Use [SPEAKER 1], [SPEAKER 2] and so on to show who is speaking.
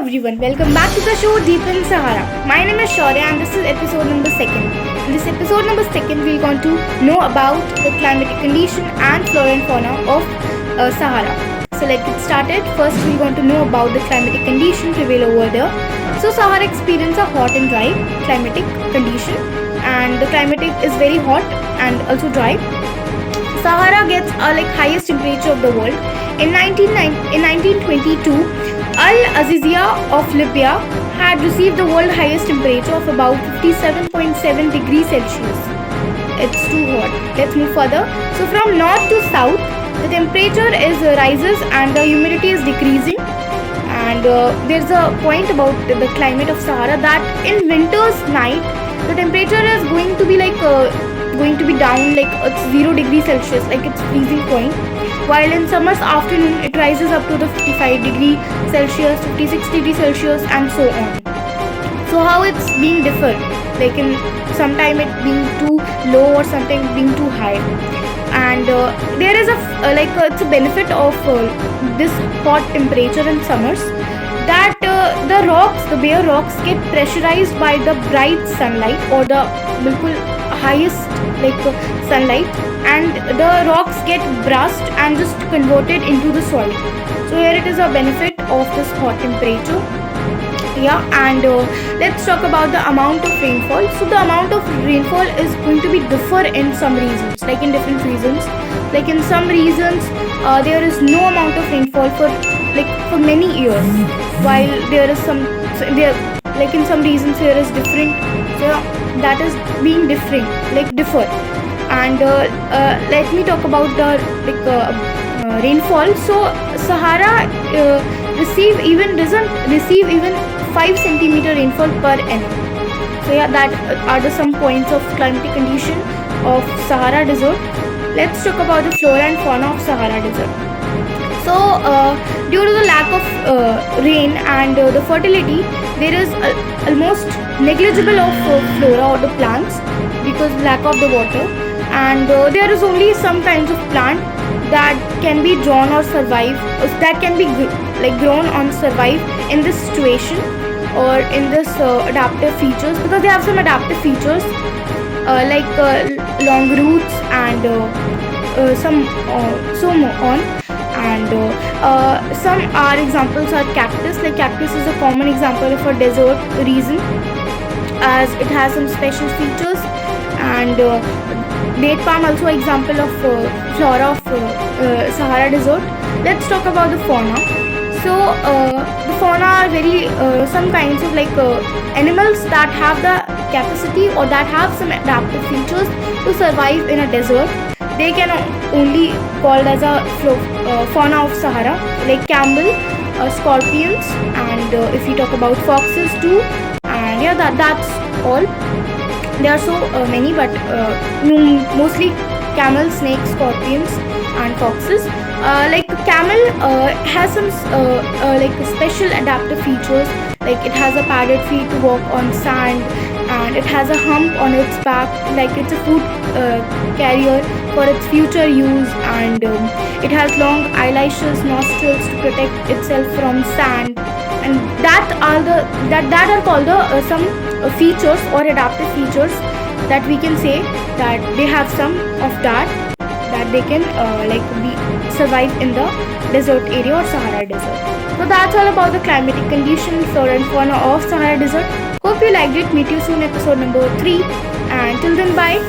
[SPEAKER 1] everyone, welcome back to the show Deep in Sahara. My name is Shaurya and this is episode number 2nd. In this episode number 2nd, we're going to know about the climatic condition and flora and fauna of Sahara. So let's get started. First, we're going to know about the climatic condition prevail over there. So Sahara experiences a hot and dry climatic condition, and the climate is very hot and also dry. Sahara gets highest temperature of the world. In 1922, Al-Azizia of Libya had received the world highest temperature of about 57.7 degrees Celsius. It's too hot. Let's move further. So from north to south, the temperature rises and the humidity is decreasing. And there's a point about the climate of Sahara that in winter's night, the temperature is going to be down it's 0 degrees Celsius, like it's freezing point. While in summer's afternoon, it rises up to the 55 degree Celsius, 56 degrees Celsius, and so on. So how it's being different, like in sometime it being too low or something being too high. And there is it's a benefit of this hot temperature in summers, that the bare rocks get pressurized by the bright sunlight or the highest sunlight, and the rocks get brushed and just converted into the soil. So here it is a benefit of this hot temperature. And let's talk about the amount of rainfall. So the amount of rainfall is going to be differ in some regions, like in different regions. Like in some regions, there is no amount of rainfall for many years, while there is in some regions there is different. So that is being differ. And let me talk about the rainfall. So Sahara doesn't receive even 5 centimeter rainfall per annum. So that are some points of climatic condition of Sahara Desert. Let's talk about the flora and fauna of Sahara Desert. So due to the lack of rain and the fertility, there is almost negligible of flora or the plants because lack of the water. And there is only some kinds of plant that can be drawn or survive, that can be grown and survive in this situation or in this adaptive features, because they have some adaptive features long roots and so on. And some are examples are cactus. Like cactus is a common example of a desert region, as it has some special features. And date palm also example of flora of Sahara Desert. Let's talk about the fauna. So the fauna are very some kinds of animals that have the capacity or that have some adaptive features to survive in a desert. They can only called as a fauna of Sahara, like camel, scorpions, and if you talk about foxes too. And that's all. There are so many, but mostly camel, snakes, scorpions, and foxes. Camel has some special adaptive features. Like it has a padded feet to walk on sand, and it has a hump on its back, like it's a food carrier for its future use. And it has long eyelashes, nostrils to protect itself from sand. And that are called some features or adaptive features that we can say that they have some of that they can survive in the desert area or Sahara Desert. So that's all about the climatic condition, flora and fauna of Sahara Desert. Hope you liked it. Meet you soon episode number 3, and till then bye.